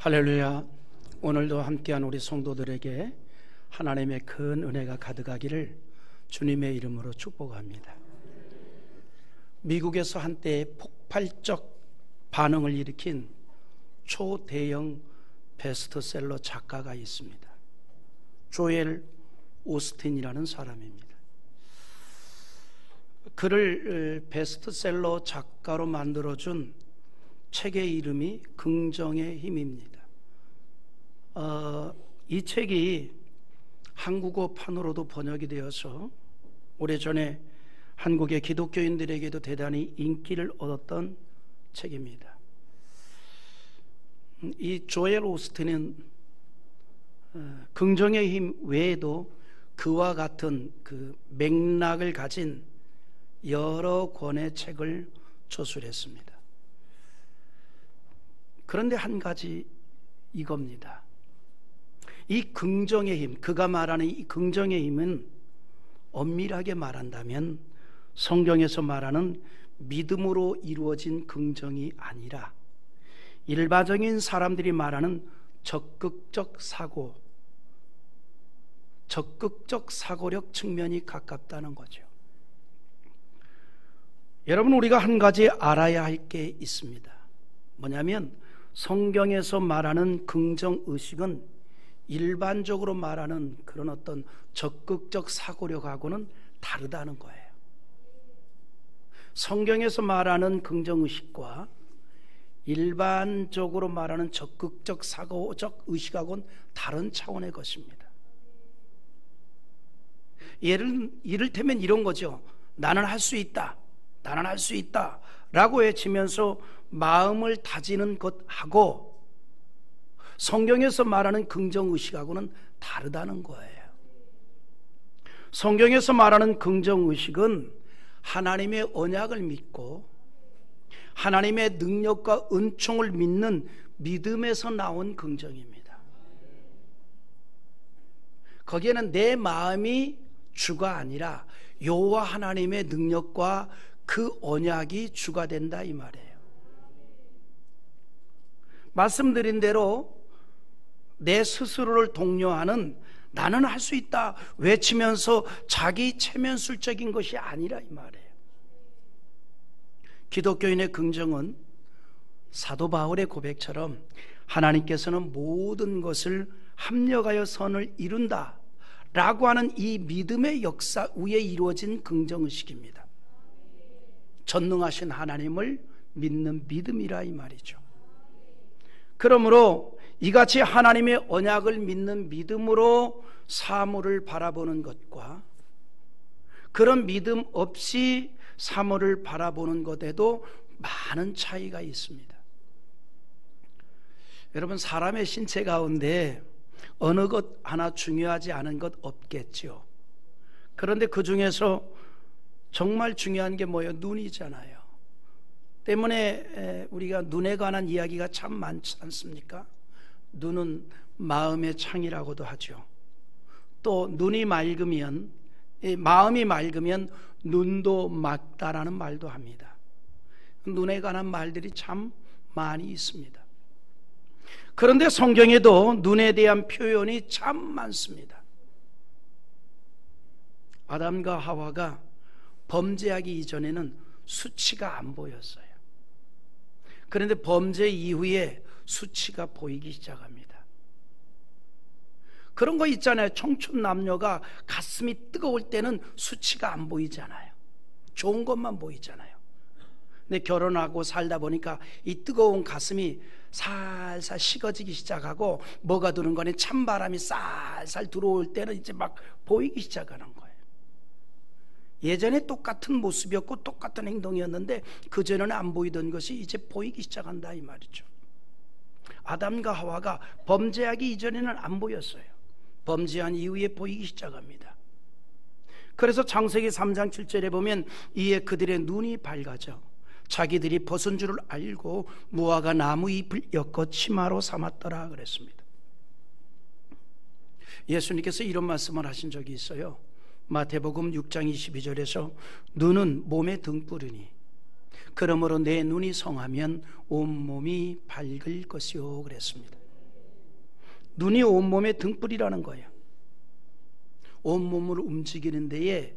할렐루야. 오늘도 함께한 우리 성도들에게 하나님의 큰 은혜가 가득하기를 주님의 이름으로 축복합니다. 미국에서 한때 폭발적 반응을 일으킨 초대형 베스트셀러 작가가 있습니다. 조엘 오스틴이라는 사람입니다. 그를 베스트셀러 작가로 만들어준 책의 이름이 긍정의 힘입니다. 이 책이 한국어판으로도 번역이 되어서 오래전에 한국의 기독교인들에게도 대단히 인기를 얻었던 책입니다. 이 조엘 오스틴은 긍정의 힘 외에도 그와 같은 그 맥락을 가진 여러 권의 책을 저술했습니다. 그런데 한 가지 이겁니다. 이 긍정의 힘, 그가 말하는 이 긍정의 힘은 엄밀하게 말한다면 성경에서 말하는 믿음으로 이루어진 긍정이 아니라 일반적인 사람들이 말하는 적극적 사고력 측면이 가깝다는 거죠. 여러분, 우리가 한 가지 알아야 할 게 있습니다. 뭐냐면 성경에서 말하는 긍정의식은 일반적으로 말하는 그런 어떤 적극적 사고력하고는 다르다는 거예요. 성경에서 말하는 긍정의식과 일반적으로 말하는 적극적 사고적 의식하고는 다른 차원의 것입니다. 이를테면 이런 거죠. 나는 할 수 있다. 나는 할 수 있다 라고 외치면서 마음을 다지는 것하고 성경에서 말하는 긍정의식하고는 다르다는 거예요. 성경에서 말하는 긍정의식은 하나님의 언약을 믿고 하나님의 능력과 은총을 믿는 믿음에서 나온 긍정입니다. 거기에는 내 마음이 주가 아니라 여호와 하나님의 능력과 그 언약이 주가 된다 이 말이에요. 말씀드린 대로 내 스스로를 독려하는 나는 할 수 있다 외치면서 자기 체면술적인 것이 아니라 이 말이에요. 기독교인의 긍정은 사도 바울의 고백처럼 하나님께서는 모든 것을 합력하여 선을 이룬다 라고 하는 이 믿음의 역사 위에 이루어진 긍정의식입니다. 전능하신 하나님을 믿는 믿음이라 이 말이죠. 그러므로 이같이 하나님의 언약을 믿는 믿음으로 사물을 바라보는 것과 그런 믿음 없이 사물을 바라보는 것에도 많은 차이가 있습니다. 여러분, 사람의 신체 가운데 어느 것 하나 중요하지 않은 것 없겠죠. 그런데 그 중에서 정말 중요한 게 뭐예요? 눈이잖아요. 때문에 우리가 눈에 관한 이야기가 참 많지 않습니까? 눈은 마음의 창이라고도 하죠. 또 눈이 맑으면, 마음이 맑으면 눈도 맑다라는 말도 합니다. 눈에 관한 말들이 참 많이 있습니다. 그런데 성경에도 눈에 대한 표현이 참 많습니다. 아담과 하와가 범죄하기 이전에는 수치가 안 보였어요. 그런데 범죄 이후에 수치가 보이기 시작합니다. 그런 거 있잖아요. 청춘 남녀가 가슴이 뜨거울 때는 수치가 안 보이잖아요. 좋은 것만 보이잖아요. 근데 결혼하고 살다 보니까 이 뜨거운 가슴이 살살 식어지기 시작하고 뭐가 드는 거니 찬바람이 쌀쌀 들어올 때는 이제 막 보이기 시작하는 거예요. 예전에 똑같은 모습이었고 똑같은 행동이었는데 그전에는 안 보이던 것이 이제 보이기 시작한다 이 말이죠. 아담과 하와가 범죄하기 이전에는 안 보였어요. 범죄한 이후에 보이기 시작합니다. 그래서 창세기 3장 7절에 보면 이에 그들의 눈이 밝아져 자기들이 벗은 줄을 알고 무화과 나무 잎을 엮어 치마로 삼았더라 그랬습니다. 예수님께서 이런 말씀을 하신 적이 있어요. 마태복음 6장 22절에서 눈은 몸의 등불이니 그러므로 내 눈이 성하면 온몸이 밝을 것이요 그랬습니다. 눈이 온몸의 등불이라는 거예요. 온몸을 움직이는 데에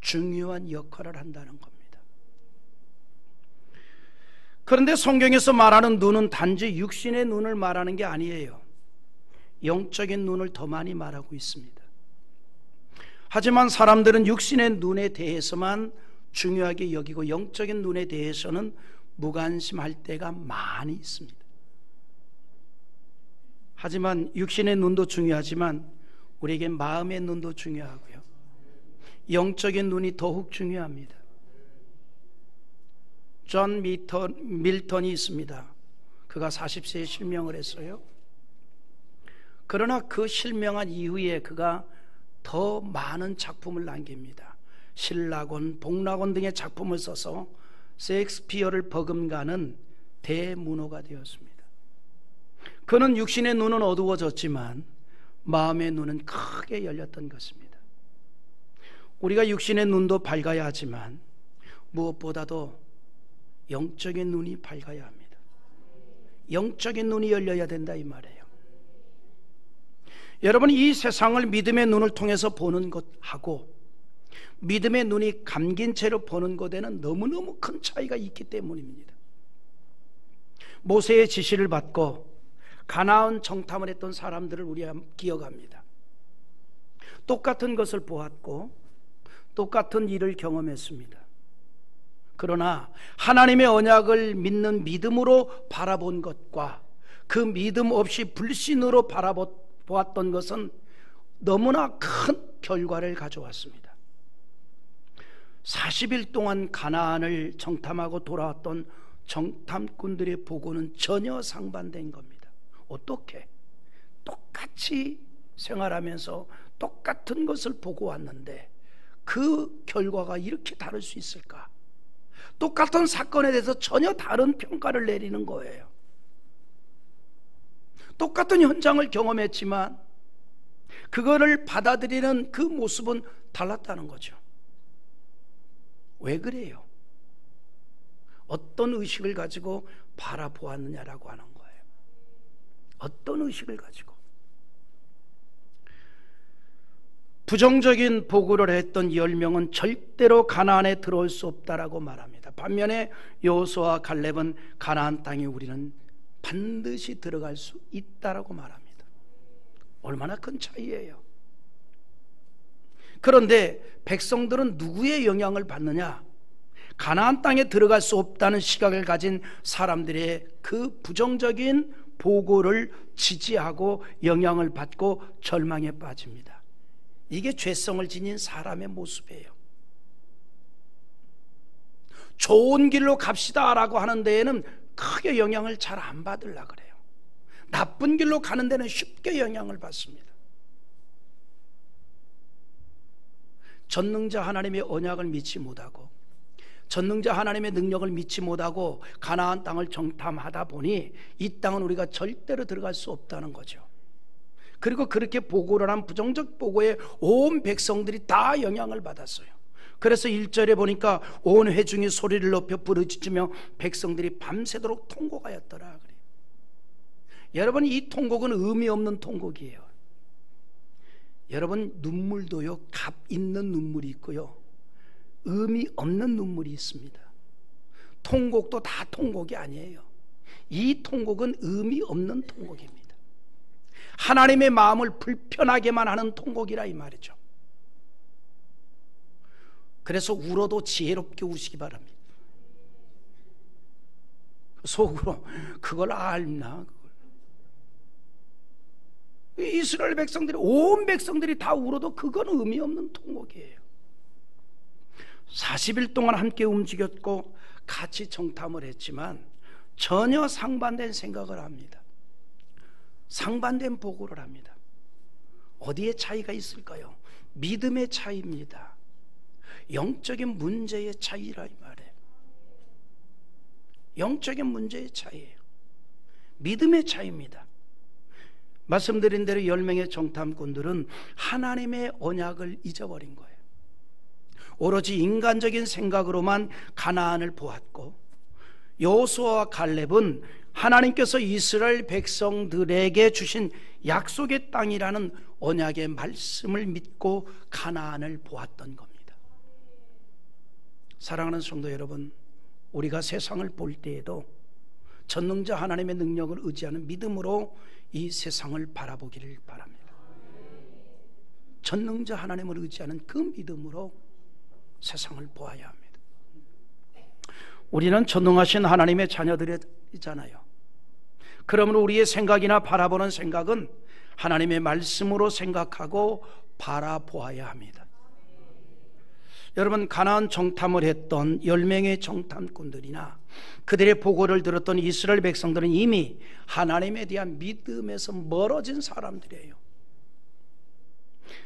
중요한 역할을 한다는 겁니다. 그런데 성경에서 말하는 눈은 단지 육신의 눈을 말하는 게 아니에요. 영적인 눈을 더 많이 말하고 있습니다. 하지만 사람들은 육신의 눈에 대해서만 중요하게 여기고 영적인 눈에 대해서는 무관심할 때가 많이 있습니다. 하지만 육신의 눈도 중요하지만 우리에게 마음의 눈도 중요하고요, 영적인 눈이 더욱 중요합니다. 존 밀턴이 있습니다. 그가 40세에 실명을 했어요. 그러나 그 실명한 이후에 그가 더 많은 작품을 남깁니다. 신라곤, 복락곤 등의 작품을 써서 셰익스피어를 버금가는 대문호가 되었습니다. 그는 육신의 눈은 어두워졌지만 마음의 눈은 크게 열렸던 것입니다. 우리가 육신의 눈도 밝아야 하지만 무엇보다도 영적인 눈이 밝아야 합니다. 영적인 눈이 열려야 된다 이 말이에요. 여러분, 이 세상을 믿음의 눈을 통해서 보는 것하고 믿음의 눈이 감긴 채로 보는 것에는 너무너무 큰 차이가 있기 때문입니다. 모세의 지시를 받고 가나안 정탐을 했던 사람들을 우리가 기억합니다. 똑같은 것을 보았고 똑같은 일을 경험했습니다. 그러나 하나님의 언약을 믿는 믿음으로 바라본 것과 그 믿음 없이 불신으로 바라보았던 것은 너무나 큰 결과를 가져왔습니다. 40일 동안 가나안을 정탐하고 돌아왔던 정탐꾼들의 보고는 전혀 상반된 겁니다. 어떻게? 똑같이 생활하면서 똑같은 것을 보고 왔는데 그 결과가 이렇게 다를 수 있을까? 똑같은 사건에 대해서 전혀 다른 평가를 내리는 거예요. 똑같은 현장을 경험했지만 그거를 받아들이는 그 모습은 달랐다는 거죠. 왜 그래요? 어떤 의식을 가지고 바라보았느냐라고 하는 거예요. 어떤 의식을 가지고. 부정적인 보고를 했던 10명은 절대로 가나안에 들어올 수 없다라고 말합니다. 반면에 여호수아와 갈렙은 가나안 땅에 우리는 반드시 들어갈 수 있다라고 말합니다. 얼마나 큰 차이예요. 그런데 백성들은 누구의 영향을 받느냐? 가나안 땅에 들어갈 수 없다는 시각을 가진 사람들의 그 부정적인 보고를 지지하고 영향을 받고 절망에 빠집니다. 이게 죄성을 지닌 사람의 모습이에요. 좋은 길로 갑시다 라고 하는 데에는 크게 영향을 잘 안 받으려고 그래요. 나쁜 길로 가는 데는 쉽게 영향을 받습니다. 전능자 하나님의 언약을 믿지 못하고 전능자 하나님의 능력을 믿지 못하고 가나안 땅을 정탐하다 보니 이 땅은 우리가 절대로 들어갈 수 없다는 거죠. 그리고 그렇게 보고를 한 부정적 보고에 온 백성들이 다 영향을 받았어요. 그래서 1절에 보니까 온 회중이 소리를 높여 부르짖으며 백성들이 밤새도록 통곡하였더라 그래요. 여러분, 이 통곡은 의미 없는 통곡이에요. 여러분, 눈물도요, 값 있는 눈물이 있고요, 의미 없는 눈물이 있습니다. 통곡도 다 통곡이 아니에요. 이 통곡은 의미 없는 통곡입니다. 하나님의 마음을 불편하게만 하는 통곡이라 이 말이죠. 그래서 울어도 지혜롭게 우시기 바랍니다. 속으로 그걸 알나? 이스라엘 백성들이, 온 백성들이 다 울어도 그건 의미 없는 통곡이에요. 40일 동안 함께 움직였고 같이 정탐을 했지만 전혀 상반된 생각을 합니다. 상반된 보고를 합니다. 어디에 차이가 있을까요? 믿음의 차이입니다. 영적인 문제의 차이라 이 말이에요. 영적인 문제의 차이예요. 믿음의 차이입니다. 말씀드린 대로 10명의 정탐꾼들은 하나님의 언약을 잊어버린 거예요. 오로지 인간적인 생각으로만 가나안을 보았고, 여호수아와 갈렙은 하나님께서 이스라엘 백성들에게 주신 약속의 땅이라는 언약의 말씀을 믿고 가나안을 보았던 겁니다. 사랑하는 성도 여러분, 우리가 세상을 볼 때에도 전능자 하나님의 능력을 의지하는 믿음으로 이 세상을 바라보기를 바랍니다. 전능자 하나님을 의지하는 그 믿음으로 세상을 보아야 합니다. 우리는 전능하신 하나님의 자녀들이잖아요. 그러므로 우리의 생각이나 바라보는 생각은 하나님의 말씀으로 생각하고 바라보아야 합니다. 여러분, 가나안 정탐을 했던 10명의 정탐꾼들이나 그들의 보고를 들었던 이스라엘 백성들은 이미 하나님에 대한 믿음에서 멀어진 사람들이에요.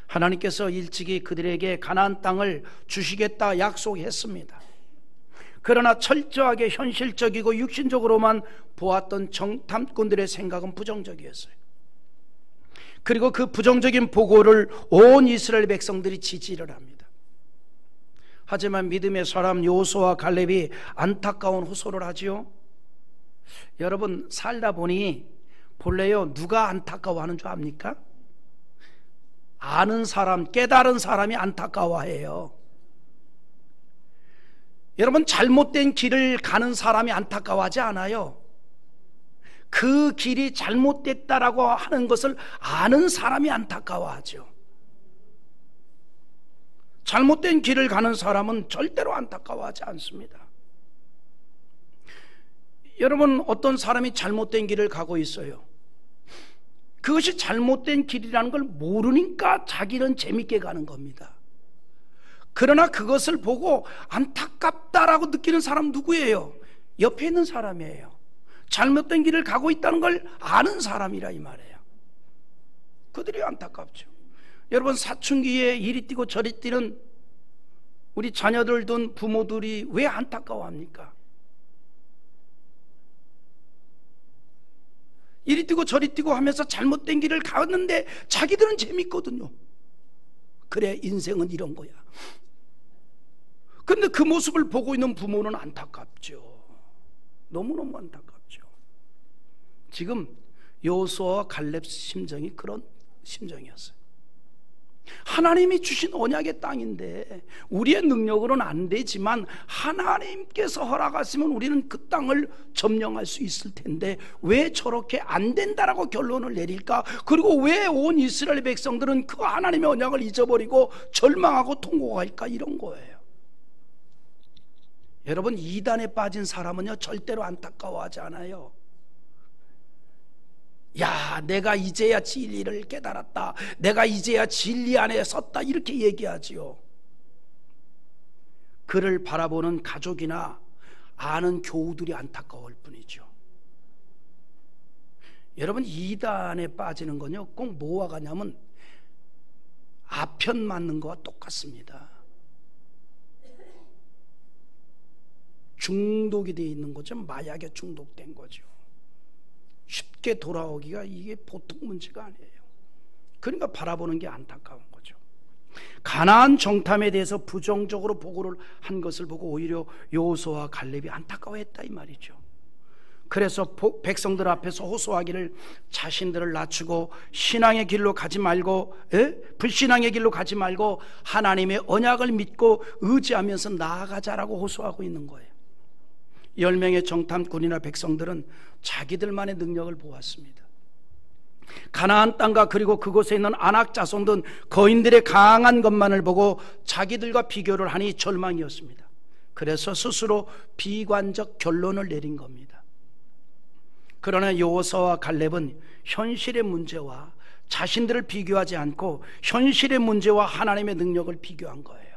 하나님께서 일찍이 그들에게 가나안 땅을 주시겠다 약속했습니다. 그러나 철저하게 현실적이고 육신적으로만 보았던 정탐꾼들의 생각은 부정적이었어요. 그리고 그 부정적인 보고를 온 이스라엘 백성들이 지지를 합니다. 하지만 믿음의 사람 여호수아와 갈렙이 안타까운 호소를 하지요. 여러분, 살다 보니 본래요, 누가 안타까워하는 줄 압니까? 아는 사람, 깨달은 사람이 안타까워해요. 여러분, 잘못된 길을 가는 사람이 안타까워하지 않아요. 그 길이 잘못됐다라고 하는 것을 아는 사람이 안타까워하죠. 잘못된 길을 가는 사람은 절대로 안타까워하지 않습니다. 여러분, 어떤 사람이 잘못된 길을 가고 있어요. 그것이 잘못된 길이라는 걸 모르니까 자기는 재밌게 가는 겁니다. 그러나 그것을 보고 안타깝다라고 느끼는 사람 누구예요? 옆에 있는 사람이에요. 잘못된 길을 가고 있다는 걸 아는 사람이라 이 말이에요. 그들이 안타깝죠. 여러분, 사춘기에 이리 뛰고 저리 뛰는 우리 자녀들 둔 부모들이 왜 안타까워합니까? 이리 뛰고 저리 뛰고 하면서 잘못된 길을 가는데 자기들은 재밌거든요. 그래, 인생은 이런 거야. 근데 그 모습을 보고 있는 부모는 안타깝죠. 너무너무 안타깝죠. 지금 여호수아와 갈렙 심정이 그런 심정이었어요. 하나님이 주신 언약의 땅인데 우리의 능력으로는 안 되지만 하나님께서 허락하시면 우리는 그 땅을 점령할 수 있을 텐데 왜 저렇게 안 된다라고 결론을 내릴까? 그리고 왜 온 이스라엘 백성들은 그 하나님의 언약을 잊어버리고 절망하고 통곡할까? 이런 거예요. 여러분, 이단에 빠진 사람은요 절대로 안타까워하지 않아요. 야, 내가 이제야 진리를 깨달았다, 내가 이제야 진리 안에 섰다, 이렇게 얘기하지요. 그를 바라보는 가족이나 아는 교우들이 안타까울 뿐이죠. 여러분, 이단에 빠지는 건요 꼭 뭐와 같냐면 아편 맞는 거와 똑같습니다. 중독이 되어 있는 거죠. 마약에 중독된 거죠. 쉽게 돌아오기가 이게 보통 문제가 아니에요. 그러니까 바라보는 게 안타까운 거죠. 가나안 정탐에 대해서 부정적으로 보고를 한 것을 보고 오히려 여호수아와 갈렙이 안타까워했다 이 말이죠. 그래서 백성들 앞에서 호소하기를 자신들을 낮추고 신앙의 길로 가지 말고 불신앙의 길로 가지 말고 하나님의 언약을 믿고 의지하면서 나아가자라고 호소하고 있는 거예요. 10명의 정탐꾼이나 백성들은 자기들만의 능력을 보았습니다. 가나안 땅과 그리고 그곳에 있는 아낙 자손 등 거인들의 강한 것만을 보고 자기들과 비교를 하니 절망이었습니다. 그래서 스스로 비관적 결론을 내린 겁니다. 그러나 여호수아와 갈렙은 현실의 문제와 자신들을 비교하지 않고 현실의 문제와 하나님의 능력을 비교한 거예요.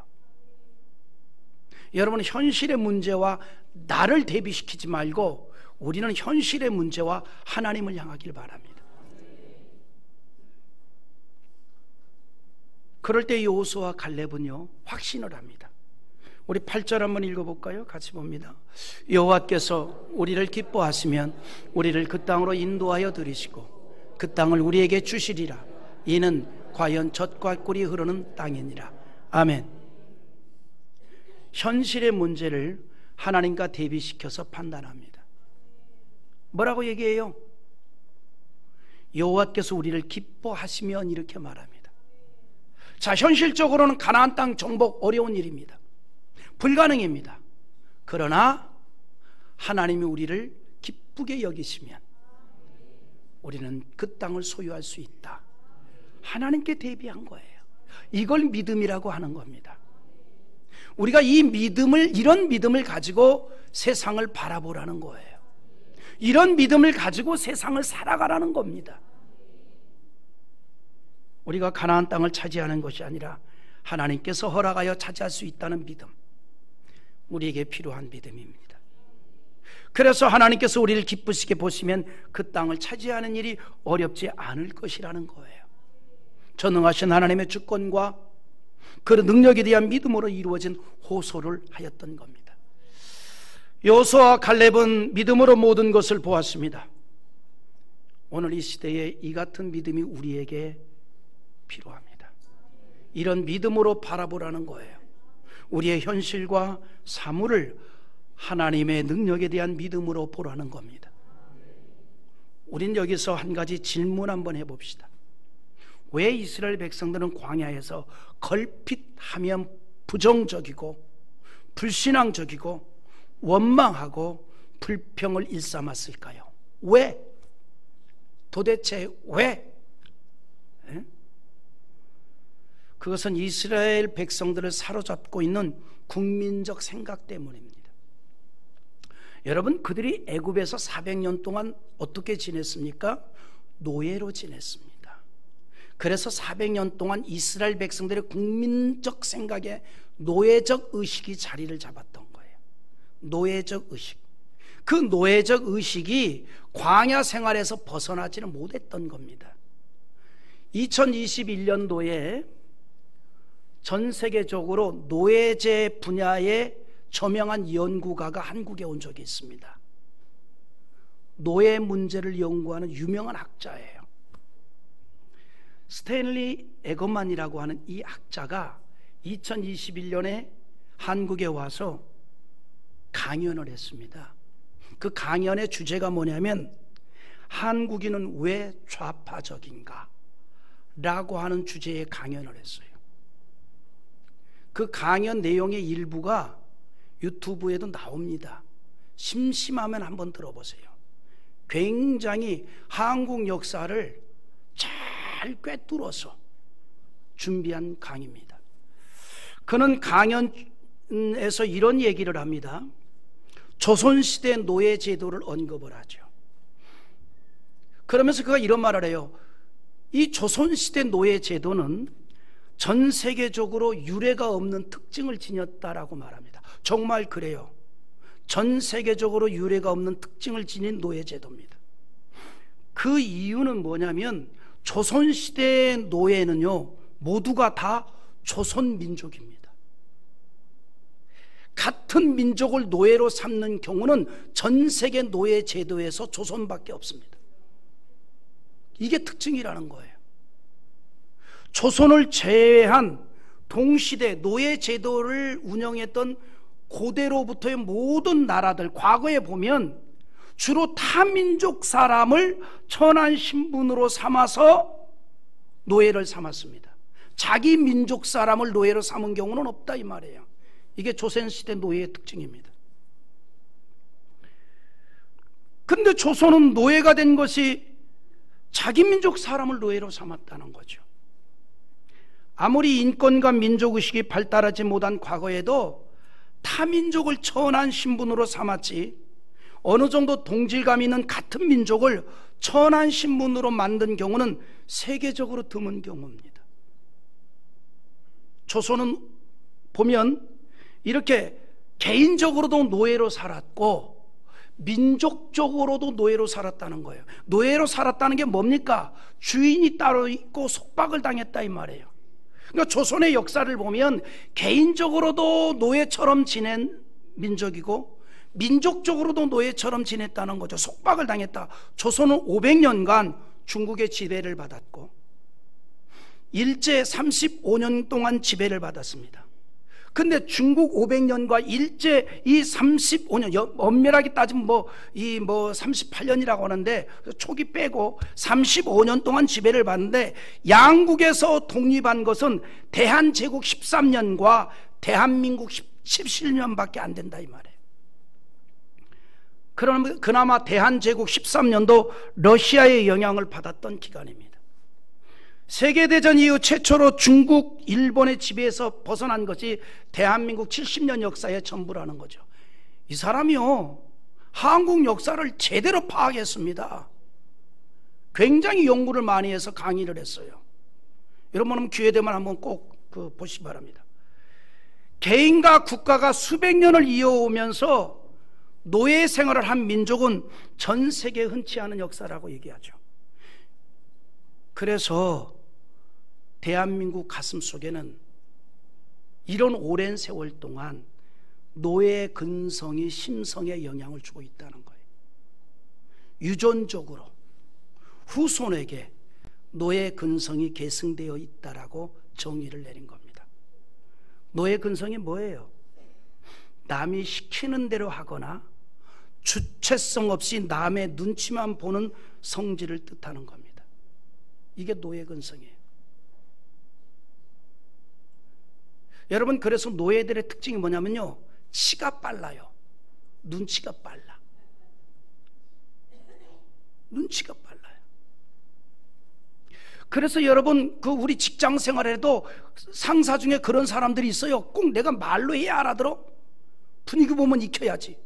여러분, 현실의 문제와 나를 대비시키지 말고 우리는 현실의 문제와 하나님을 향하길 바랍니다. 그럴 때 여호수아와 갈렙은요 확신을 합니다. 우리 8절 한번 읽어볼까요? 같이 봅니다. 여호와께서 우리를 기뻐하시면 우리를 그 땅으로 인도하여 들이시고 그 땅을 우리에게 주시리라. 이는 과연 젖과 꿀이 흐르는 땅이니라. 아멘. 현실의 문제를 하나님과 대비시켜서 판단합니다. 뭐라고 얘기해요? 여호와께서 우리를 기뻐하시면 이렇게 말합니다. 자, 현실적으로는 가나안 땅 정복 어려운 일입니다. 불가능입니다. 그러나 하나님이 우리를 기쁘게 여기시면 우리는 그 땅을 소유할 수 있다. 하나님께 대비한 거예요. 이걸 믿음이라고 하는 겁니다. 우리가 이 믿음을, 이런 믿음을 가지고 세상을 바라보라는 거예요. 이런 믿음을 가지고 세상을 살아가라는 겁니다. 우리가 가나안 땅을 차지하는 것이 아니라 하나님께서 허락하여 차지할 수 있다는 믿음, 우리에게 필요한 믿음입니다. 그래서 하나님께서 우리를 기쁘시게 보시면 그 땅을 차지하는 일이 어렵지 않을 것이라는 거예요. 전능하신 하나님의 주권과 그 능력에 대한 믿음으로 이루어진 호소를 하였던 겁니다. 여호수아와 갈렙은 믿음으로 모든 것을 보았습니다. 오늘 이 시대에 이 같은 믿음이 우리에게 필요합니다. 이런 믿음으로 바라보라는 거예요. 우리의 현실과 사물을 하나님의 능력에 대한 믿음으로 보라는 겁니다. 우린 여기서 한 가지 질문 한번 해봅시다. 왜 이스라엘 백성들은 광야에서 걸핏하면 부정적이고 불신앙적이고 원망하고 불평을 일삼았을까요? 왜? 도대체 왜? 그것은 이스라엘 백성들을 사로잡고 있는 국민적 생각 때문입니다. 여러분, 그들이 애굽에서 400년 동안 어떻게 지냈습니까? 노예로 지냈습니다. 그래서 400년 동안 이스라엘 백성들의 국민적 생각에 노예적 의식이 자리를 잡았던 거예요. 노예적 의식. 그 노예적 의식이 광야 생활에서 벗어나지는 못했던 겁니다. 2021년도에 전 세계적으로 노예제 분야에 저명한 연구가가 한국에 온 적이 있습니다. 노예 문제를 연구하는 유명한 학자예요. 스탠리 에거만이라고 하는 이 학자가 2021년에 한국에 와서 강연을 했습니다. 그 강연의 주제가 뭐냐면 한국인은 왜 좌파적인가? 라고 하는 주제의 강연을 했어요. 그 강연 내용의 일부가 유튜브에도 나옵니다. 심심하면 한번 들어보세요. 굉장히 한국 역사를 잘 꿰뚫어서 준비한 강의입니다. 그는 강연에서 이런 얘기를 합니다. 조선시대 노예제도를 언급을 하죠. 그러면서 그가 이런 말을 해요. 이 조선시대 노예제도는 전 세계적으로 유례가 없는 특징을 지녔다라고 말합니다. 정말 그래요. 전 세계적으로 유례가 없는 특징을 지닌 노예제도입니다. 그 이유는 뭐냐면 조선시대의 노예는요, 모두가 다 조선민족입니다. 같은 민족을 노예로 삼는 경우는 전 세계 노예제도에서 조선밖에 없습니다. 이게 특징이라는 거예요. 조선을 제외한 동시대 노예제도를 운영했던 고대로부터의 모든 나라들, 과거에 보면 주로 타민족 사람을 천한 신분으로 삼아서 노예를 삼았습니다. 자기 민족 사람을 노예로 삼은 경우는 없다 이 말이에요. 이게 조선시대 노예의 특징입니다. 그런데 조선은 노예가 된 것이 자기 민족 사람을 노예로 삼았다는 거죠. 아무리 인권과 민족의식이 발달하지 못한 과거에도 타민족을 천한 신분으로 삼았지 어느 정도 동질감 있는 같은 민족을 천한 신분으로 만든 경우는 세계적으로 드문 경우입니다. 조선은 보면 이렇게 개인적으로도 노예로 살았고 민족적으로도 노예로 살았다는 거예요. 노예로 살았다는 게 뭡니까? 주인이 따로 있고 속박을 당했다 이 말이에요. 그러니까 조선의 역사를 보면 개인적으로도 노예처럼 지낸 민족이고 민족적으로도 노예처럼 지냈다는 거죠. 속박을 당했다. 조선은 500년간 중국의 지배를 받았고 일제 35년 동안 지배를 받았습니다. 근데 중국 500년과 일제 이 35년, 엄밀하게 따지면 38년이라고 하는데 초기 빼고 35년 동안 지배를 받는데, 양국에서 독립한 것은 대한제국 13년과 대한민국 17년밖에 안 된다 이 말이에요. 그나마 대한제국 13년도 러시아의 영향을 받았던 기간입니다. 세계대전 이후 최초로 중국, 일본의 지배에서 벗어난 것이 대한민국 70년 역사의 전부라는 거죠. 이 사람이요, 한국 역사를 제대로 파악했습니다. 굉장히 연구를 많이 해서 강의를 했어요. 여러분 기회 되면 한번 꼭 보시기 바랍니다. 개인과 국가가 수백 년을 이어오면서 노예 생활을 한 민족은 전 세계에 흔치 않은 역사라고 얘기하죠. 그래서 대한민국 가슴 속에는 이런 오랜 세월 동안 노예 근성이 심성에 영향을 주고 있다는 거예요. 유전적으로 후손에게 노예 근성이 계승되어 있다라고 정의를 내린 겁니다. 노예 근성이 뭐예요? 남이 시키는 대로 하거나 주체성 없이 남의 눈치만 보는 성질을 뜻하는 겁니다. 이게 노예 근성이에요. 여러분, 그래서 노예들의 특징이 뭐냐면요, 치가 빨라요. 눈치가 빨라. 눈치가 빨라요. 그래서 여러분, 우리 직장 생활에도 상사 중에 그런 사람들이 있어요. 꼭 내가 말로 해야 알아들어? 분위기 보면 익혀야지.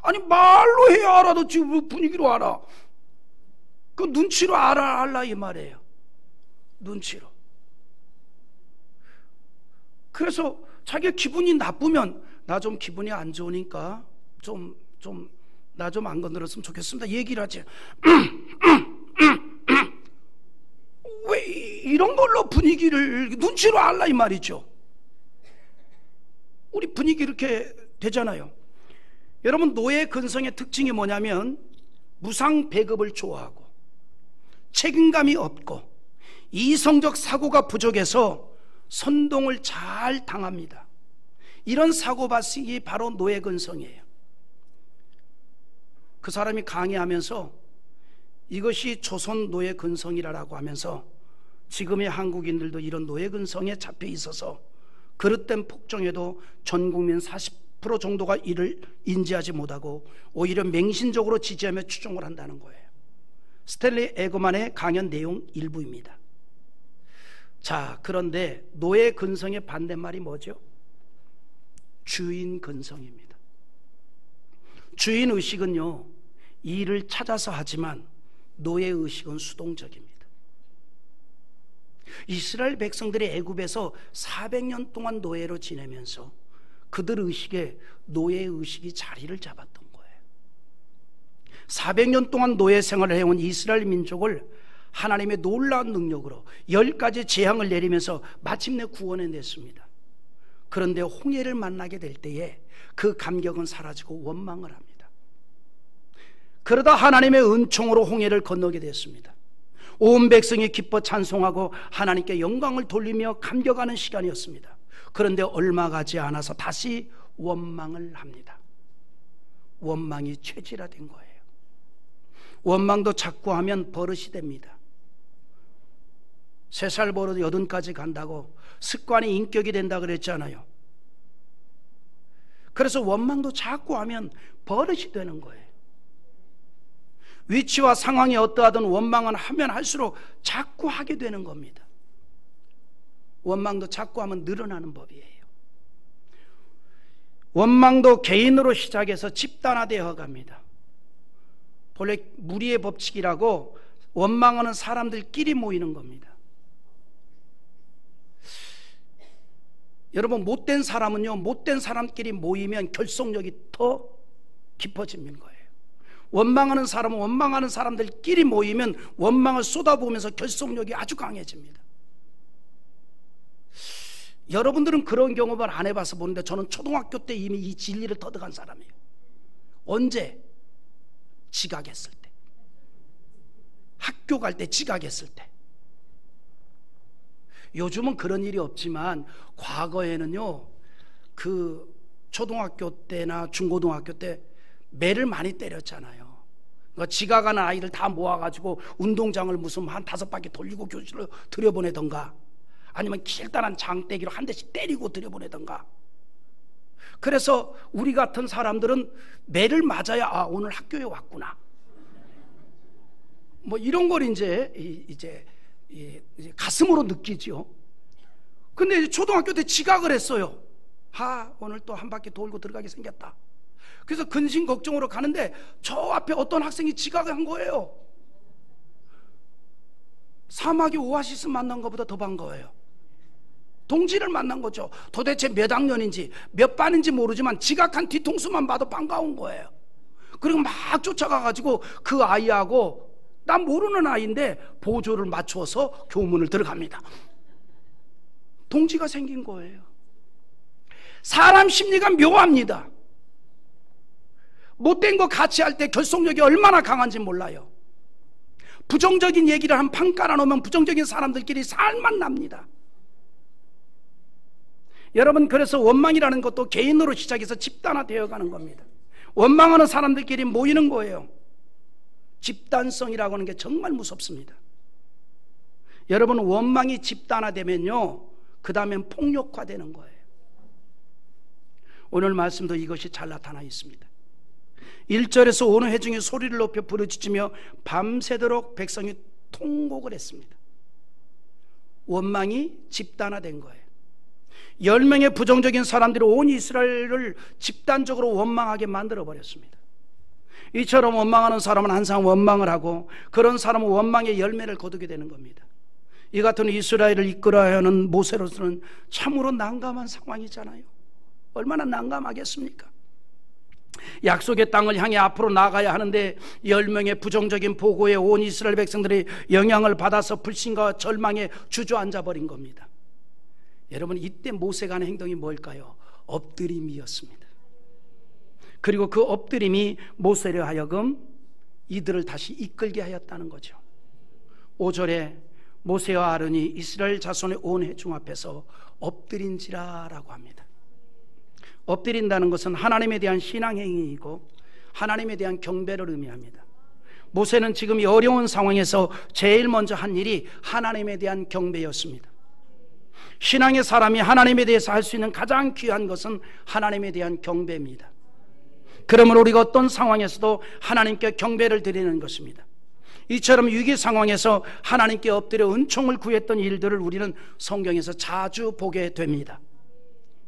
아니, 말로 해야 알아듣지 분위기로 알아? 그 눈치로 알아 이 말이에요. 눈치로. 그래서 자기가 기분이 나쁘면, 나 좀 기분이 안 좋으니까 나 좀 안 건드렸으면 좋겠습니다 얘기를 하지. 왜 이런 걸로 분위기를 눈치로 알라 이 말이죠. 우리 분위기 이렇게 되잖아요. 여러분, 노예 근성의 특징이 뭐냐면 무상 배급을 좋아하고 책임감이 없고 이성적 사고가 부족해서 선동을 잘 당합니다. 이런 사고방식이 바로 노예 근성이에요. 그 사람이 강의하면서 이것이 조선 노예 근성이라고 하면서 지금의 한국인들도 이런 노예 근성에 잡혀 있어서 그릇된 폭정에도 전 국민 40% 정도가 이를 인지하지 못하고 오히려 맹신적으로 지지하며 추종을 한다는 거예요. 스탠리 에그만의 강연 내용 일부입니다. 자, 그런데 노예 근성의 반대말이 뭐죠? 주인 근성입니다. 주인 의식은요, 일을 찾아서 하지만 노예 의식은 수동적입니다. 이스라엘 백성들이 애굽에서 400년 동안 노예로 지내면서 그들 의식에 노예 의식이 자리를 잡았던 거예요. 400년 동안 노예 생활을 해온 이스라엘 민족을 하나님의 놀라운 능력으로 10가지 재앙을 내리면서 마침내 구원해냈습니다. 그런데 홍해를 만나게 될 때에 그 감격은 사라지고 원망을 합니다. 그러다 하나님의 은총으로 홍해를 건너게 됐습니다. 온 백성이 기뻐 찬송하고 하나님께 영광을 돌리며 감격하는 시간이었습니다. 그런데 얼마 가지 않아서 다시 원망을 합니다. 원망이 체질화된 거예요. 원망도 자꾸 하면 버릇이 됩니다. 3살 버릇 80까지 간다고 습관이 인격이 된다 그랬잖아요. 그래서 원망도 자꾸 하면 버릇이 되는 거예요. 위치와 상황이 어떠하든 원망은 하면 할수록 자꾸 하게 되는 겁니다. 원망도 자꾸 하면 늘어나는 법이에요. 원망도 개인으로 시작해서 집단화되어 갑니다. 본래 무리의 법칙이라고 원망하는 사람들끼리 모이는 겁니다. 여러분, 못된 사람은요, 못된 사람끼리 모이면 결속력이 더 깊어지는 거예요. 원망하는 사람은 원망하는 사람들끼리 모이면 원망을 쏟아부으면서 결속력이 아주 강해집니다. 여러분들은 그런 경험을 안 해봐서 보는데 저는 초등학교 때 이미 이 진리를 터득한 사람이에요. 언제? 지각했을 때, 학교 갈 때 지각했을 때. 요즘은 그런 일이 없지만 과거에는요, 그 초등학교 때나 중고등학교 때 매를 많이 때렸잖아요. 그러니까 지가 가는 아이들 다 모아가지고 운동장을 무슨 한 5바퀴 돌리고 교실로 들여보내던가, 아니면 길다란 장대기로 한 대씩 때리고 들여보내던가. 그래서 우리 같은 사람들은 매를 맞아야 아, 오늘 학교에 왔구나, 뭐 이런 걸 이제 가슴으로 느끼죠. 근데 초등학교 때 지각을 했어요. 오늘 또 한 바퀴 돌고 들어가게 생겼다. 그래서 근심 걱정으로 가는데 저 앞에 어떤 학생이 지각을 한 거예요. 사막의 오아시스 만난 것보다 더 반가워요. 동지를 만난 거죠. 도대체 몇 학년인지 몇 반인지 모르지만 지각한 뒤통수만 봐도 반가운 거예요. 그리고 막 쫓아가가지고 그 아이하고, 난 모르는 아이인데 보조를 맞춰서 교문을 들어갑니다. 동지가 생긴 거예요. 사람 심리가 묘합니다. 못된 거 같이 할 때 결속력이 얼마나 강한지 몰라요. 부정적인 얘기를 한 판 깔아놓으면 부정적인 사람들끼리 살만 납니다. 여러분, 그래서 원망이라는 것도 개인으로 시작해서 집단화되어 가는 겁니다. 원망하는 사람들끼리 모이는 거예요. 집단성이라고 하는 게 정말 무섭습니다. 여러분, 원망이 집단화되면요, 그 다음엔 폭력화되는 거예요. 오늘 말씀도 이것이 잘 나타나 있습니다. 1절에서 온 회중이 소리를 높여 부르짖으며 밤새도록 백성이 통곡을 했습니다. 원망이 집단화된 거예요. 10명의 부정적인 사람들이 온 이스라엘을 집단적으로 원망하게 만들어버렸습니다. 이처럼 원망하는 사람은 항상 원망을 하고, 그런 사람은 원망의 열매를 거두게 되는 겁니다. 이 같은 이스라엘을 이끌어야 하는 모세로서는 참으로 난감한 상황이잖아요. 얼마나 난감하겠습니까? 약속의 땅을 향해 앞으로 나가야 하는데 10명의 부정적인 보고에 온 이스라엘 백성들이 영향을 받아서 불신과 절망에 주저앉아 버린 겁니다. 여러분, 이때 모세가 하는 행동이 뭘까요? 엎드림이었습니다. 그리고 그 엎드림이 모세를 하여금 이들을 다시 이끌게 하였다는 거죠. 5절에 모세와 아론이 이스라엘 자손의 온 회중 앞에서 엎드린지라라고 합니다. 엎드린다는 것은 하나님에 대한 신앙행위이고 하나님에 대한 경배를 의미합니다. 모세는 지금 이 어려운 상황에서 제일 먼저 한 일이 하나님에 대한 경배였습니다. 신앙의 사람이 하나님에 대해서 할 수 있는 가장 귀한 것은 하나님에 대한 경배입니다. 그러므로 우리가 어떤 상황에서도 하나님께 경배를 드리는 것입니다. 이처럼 위기 상황에서 하나님께 엎드려 은총을 구했던 일들을 우리는 성경에서 자주 보게 됩니다.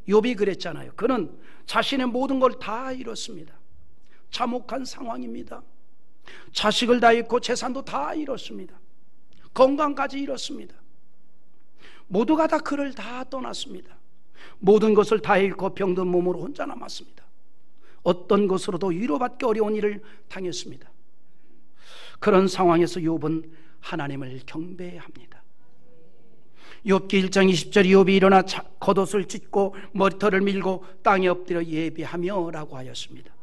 욥이 그랬잖아요. 그는 자신의 모든 걸 다 잃었습니다. 참혹한 상황입니다. 자식을 다 잃고 재산도 다 잃었습니다. 건강까지 잃었습니다. 모두가 다 그를 다 떠났습니다. 모든 것을 다 잃고 병든 몸으로 혼자 남았습니다. 어떤 것으로도 위로받기 어려운 일을 당했습니다. 그런 상황에서 욥은 하나님을 경배합니다. 욥기 1장 20절, 욥이 일어나 겉옷을 찢고 머리털을 밀고 땅에 엎드려 예비하며 라고 하였습니다.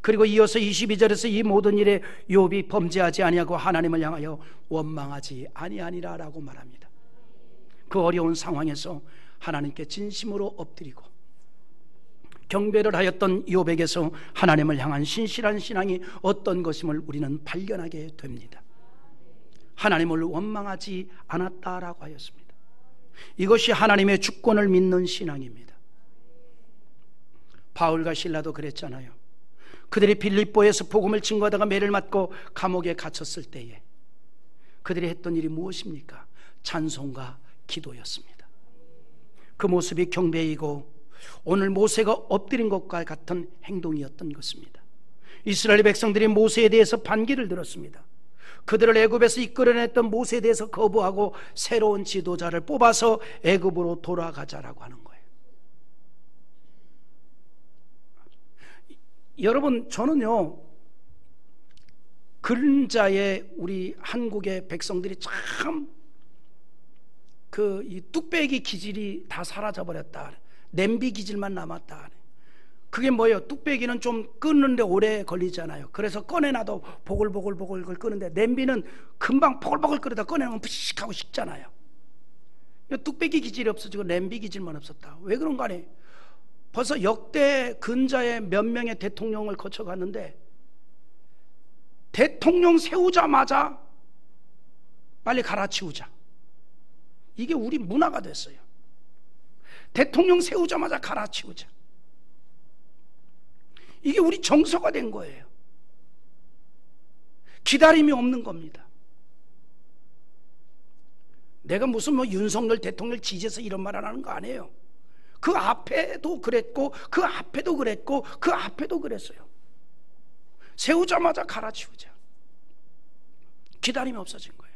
그리고 이어서 22절에서 이 모든 일에 욥이 범죄하지 아니하고 하나님을 향하여 원망하지 아니하니라 라고 말합니다. 그 어려운 상황에서 하나님께 진심으로 엎드리고 경배를 하였던 욥에게서 하나님을 향한 신실한 신앙이 어떤 것임을 우리는 발견하게 됩니다. 하나님을 원망하지 않았다라고 하였습니다. 이것이 하나님의 주권을 믿는 신앙입니다. 바울과 실라도 그랬잖아요. 그들이 빌립보에서 복음을 증거하다가 매를 맞고 감옥에 갇혔을 때에 그들이 했던 일이 무엇입니까? 찬송과 기도였습니다. 그 모습이 경배이고 오늘 모세가 엎드린 것과 같은 행동이었던 것입니다. 이스라엘 백성들이 모세에 대해서 반기를 들었습니다. 그들을 애굽에서 이끌어냈던 모세에 대해서 거부하고 새로운 지도자를 뽑아서 애굽으로 돌아가자라고 하는 거예요. 여러분, 저는요, 근자의 우리 한국의 백성들이 참 이 뚝배기 기질이 다 사라져버렸다. 냄비 기질만 남았다. 그게 뭐예요? 뚝배기는 좀 끄는데 오래 걸리잖아요. 그래서 꺼내놔도 보글보글 끄는데 냄비는 금방 보글보글 끓여다 꺼내놓으면 푸식하고 식잖아요. 뚝배기 기질이 없어지고 냄비 기질만 없었다. 왜 그런가 하니 벌써 역대 근자의 몇 명의 대통령을 거쳐갔는데 대통령 세우자마자 빨리 갈아치우자. 이게 우리 문화가 됐어요. 대통령 세우자마자 갈아치우자. 이게 우리 정서가 된 거예요. 기다림이 없는 겁니다. 내가 무슨 윤석열 대통령 지지해서 이런 말 안 하는 거 아니에요. 그 앞에도 그랬고 그 앞에도 그랬고 그 앞에도 그랬어요. 세우자마자 갈아치우자. 기다림이 없어진 거예요.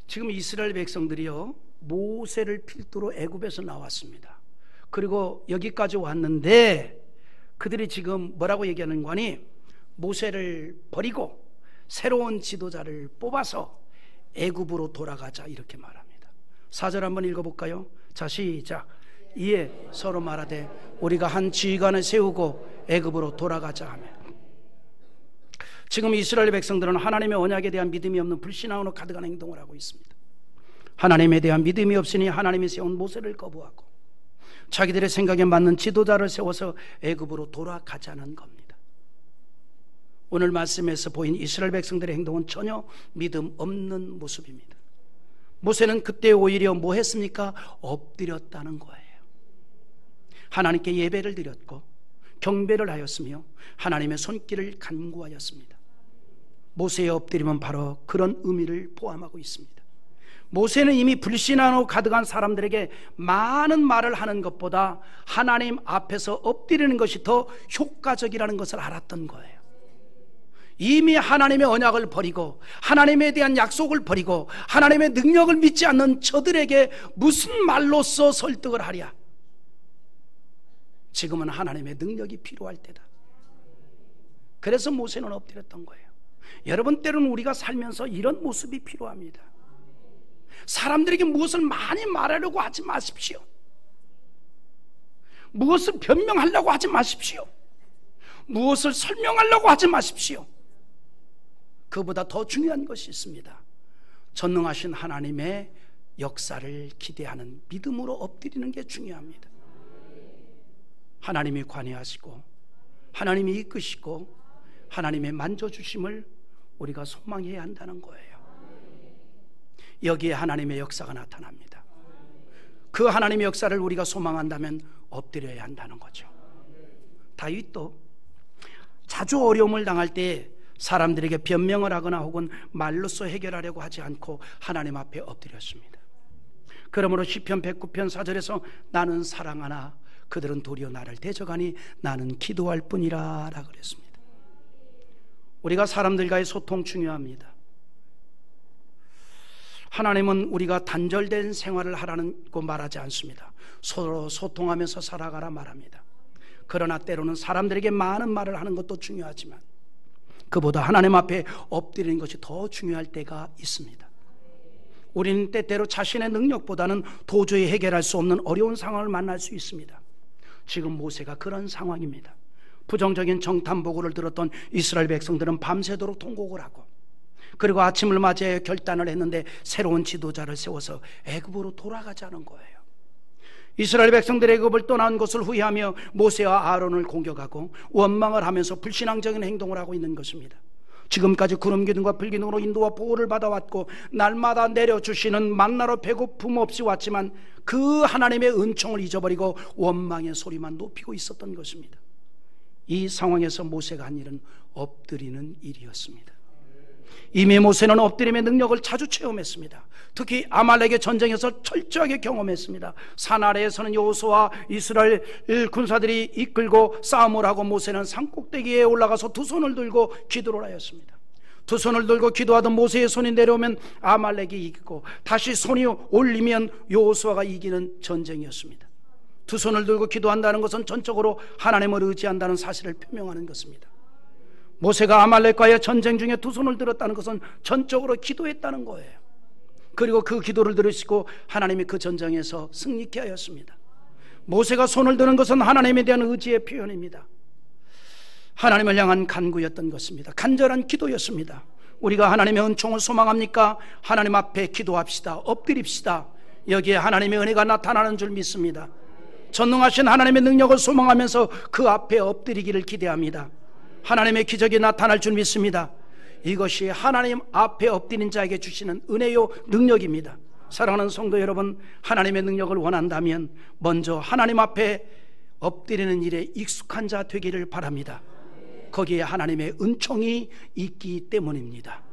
지금 이스라엘 백성들이요, 모세를 필두로 애굽에서 나왔습니다. 그리고 여기까지 왔는데 그들이 지금 뭐라고 얘기하는 거니? 모세를 버리고 새로운 지도자를 뽑아서 애굽으로 돌아가자, 이렇게 말합니다. 4절 한번 읽어볼까요? 자, 시작. 이에 서로 말하되 우리가 한 지휘관을 세우고 애굽으로 돌아가자 하며. 지금 이스라엘 백성들은 하나님의 언약에 대한 믿음이 없는 불신앙으로 가득한 행동을 하고 있습니다. 하나님에 대한 믿음이 없으니 하나님이 세운 모세를 거부하고 자기들의 생각에 맞는 지도자를 세워서 애굽으로 돌아가자는 겁니다. 오늘 말씀에서 보인 이스라엘 백성들의 행동은 전혀 믿음 없는 모습입니다. 모세는 그때 오히려 뭐 했습니까? 엎드렸다는 거예요. 하나님께 예배를 드렸고 경배를 하였으며 하나님의 손길을 간구하였습니다. 모세의 엎드림은 바로 그런 의미를 포함하고 있습니다. 모세는 이미 불신앙으로 가득한 사람들에게 많은 말을 하는 것보다 하나님 앞에서 엎드리는 것이 더 효과적이라는 것을 알았던 거예요. 이미 하나님의 언약을 버리고 하나님에 대한 약속을 버리고 하나님의 능력을 믿지 않는 저들에게 무슨 말로써 설득을 하랴. 지금은 하나님의 능력이 필요할 때다. 그래서 모세는 엎드렸던 거예요. 여러분, 때로는 우리가 살면서 이런 모습이 필요합니다. 사람들에게 무엇을 많이 말하려고 하지 마십시오. 무엇을 변명하려고 하지 마십시오. 무엇을 설명하려고 하지 마십시오. 그보다 더 중요한 것이 있습니다. 전능하신 하나님의 역사를 기대하는 믿음으로 엎드리는 게 중요합니다. 하나님이 관여하시고 하나님이 이끄시고 하나님의 만져주심을 우리가 소망해야 한다는 거예요. 여기에 하나님의 역사가 나타납니다. 그 하나님의 역사를 우리가 소망한다면 엎드려야 한다는 거죠. 다윗도 자주 어려움을 당할 때 사람들에게 변명을 하거나 혹은 말로써 해결하려고 하지 않고 하나님 앞에 엎드렸습니다. 그러므로 시편 109편 4절에서 나는 사랑하나 그들은 도리어 나를 대적하니 나는 기도할 뿐이라 라고 그랬습니다. 우리가 사람들과의 소통 중요합니다. 하나님은 우리가 단절된 생활을 하라고 말하지 않습니다. 서로 소통하면서 살아가라 말합니다. 그러나 때로는 사람들에게 많은 말을 하는 것도 중요하지만 그보다 하나님 앞에 엎드리는 것이 더 중요할 때가 있습니다. 우리는 때때로 자신의 능력보다는 도저히 해결할 수 없는 어려운 상황을 만날 수 있습니다. 지금 모세가 그런 상황입니다. 부정적인 정탐보고를 들었던 이스라엘 백성들은 밤새도록 통곡을 하고 그리고 아침을 맞이해 결단을 했는데 새로운 지도자를 세워서 애굽으로 돌아가자는 거예요. 이스라엘 백성들이 애굽을 떠난 것을 후회하며 모세와 아론을 공격하고 원망을 하면서 불신앙적인 행동을 하고 있는 것입니다. 지금까지 구름 기둥과 불 기둥으로 인도와 보호를 받아왔고 날마다 내려주시는 만나로 배고픔 없이 왔지만 그 하나님의 은총을 잊어버리고 원망의 소리만 높이고 있었던 것입니다. 이 상황에서 모세가 한 일은 엎드리는 일이었습니다. 이미 모세는 엎드림의 능력을 자주 체험했습니다. 특히 아말렉의 전쟁에서 철저하게 경험했습니다. 산 아래에서는 여호수아와 이스라엘 군사들이 이끌고 싸움을 하고 모세는 산꼭대기에 올라가서 두 손을 들고 기도를 하였습니다. 두 손을 들고 기도하던 모세의 손이 내려오면 아말렉이 이기고 다시 손이 올리면 여호수아가 이기는 전쟁이었습니다. 두 손을 들고 기도한다는 것은 전적으로 하나님을 의지한다는 사실을 표명하는 것입니다. 모세가 아말렉과의 전쟁 중에 두 손을 들었다는 것은 전적으로 기도했다는 거예요. 그리고 그 기도를 들으시고 하나님이 그 전쟁에서 승리케 하였습니다. 모세가 손을 드는 것은 하나님에 대한 의지의 표현입니다. 하나님을 향한 간구였던 것입니다. 간절한 기도였습니다. 우리가 하나님의 은총을 소망합니까? 하나님 앞에 기도합시다. 엎드립시다. 여기에 하나님의 은혜가 나타나는 줄 믿습니다. 전능하신 하나님의 능력을 소망하면서 그 앞에 엎드리기를 기대합니다. 하나님의 기적이 나타날 줄 믿습니다. 이것이 하나님 앞에 엎드린 자에게 주시는 은혜요 능력입니다. 사랑하는 성도 여러분, 하나님의 능력을 원한다면 먼저 하나님 앞에 엎드리는 일에 익숙한 자 되기를 바랍니다. 거기에 하나님의 은총이 있기 때문입니다.